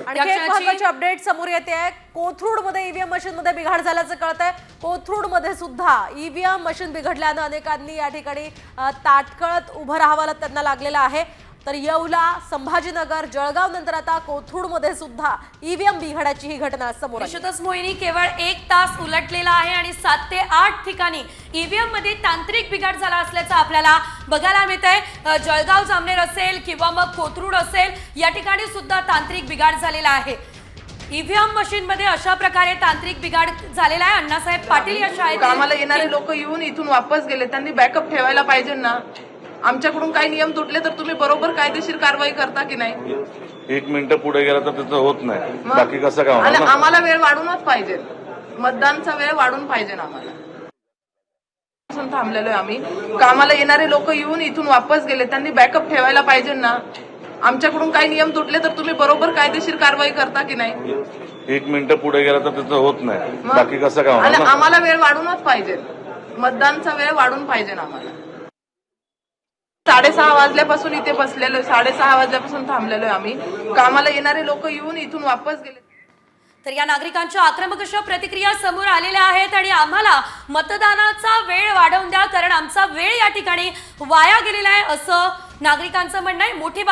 आणखी एक महत्त्वाची अपडेट समोर येते आहे। कोथरूडमध्ये ईव्हीएम मशीनमध्ये बिघाड झाल्याचं कळतंय। कोथरूडमध्ये सुद्धा ईव्हीएम मशीन बिघडल्यानं अनेकांनी या ठिकाणी ताटकळत उभं राहावं त्यांना लागलेलं आहे। तर येवला, संभाजीनगर, जळगाव नंतर आता कोथरूडमध्ये सुद्धा ईव्हीएम बिघाडाची ही घटना समोर आली। निश्चितच मोहिनी, केवळ 1 तास उलटलेला आहे आणि 7 ते 8 ठिकाणी ईव्हीएम मध्ये तांत्रिक बिघाड झाला असल्याचं आपल्याला बघायला मिळतंय। जळगाव जामनेर असेल किंवा मग कोथरूड असेल, या ठिकाणी सुद्धा तांत्रिक बिघाड झालेला आहे। ईव्हीएम मशीन मध्ये अशा प्रकारे तांत्रिक बिघाड झालेला आहे। अण्णासाहेब पाटील या शाळेत कामाला येणारे लोक येऊन इथून वापस गेले, त्यांनी बॅकअप ठेवायला पाहिजे ना। आमच्याकडून काही नियम तुटले तर तुम्ही बरोबर कायदेशीर कारवाई करता की नाही? 1 मिनिट पुढे गेला तर त्याचं होत नाही, बाकी कसं काय होणार ना? आम्हाला वेळ वाढूनच पाहिजे, मतदानचा वेळ वाढून पाहिजे ना आम्हाला। थांबलेलो आहे आम्ही। कामाला येणारे लोक येऊन इथून वापस गेले, त्यांनी बॅकअप ठेवायला पाहिजे ना। आमच्याकडून काही नियम तुटले तर तुम्ही बरोबर कायदेशीर कारवाई करता की नाही? 1 मिनिट पुढे गेला तर त्याचं होत नाही, बाकी कसं काय होणार ना? आम्हाला वेळ वाढूनच पाहिजे, मतदानचा वेळ वाढून पाहिजे ना आम्हाला। 6:30 वाजल्यापासून इथे बसलेलो, 6:30 वाजल्यापासून थांबलेलो आहे आम्ही। कामाला येणारे लोक येऊन इथून वापस गेले। तर या नागरिकांच्या आक्रमक अशा प्रतिक्रिया समोर आलेल्या आहेत आणि आम्हाला मतदानाचा वेळ वाढवून द्या, कारण आमचा वेळ या ठिकाणी वाया गेलेला आहे असं नागरिकांचं म्हणणं आहे। मोठी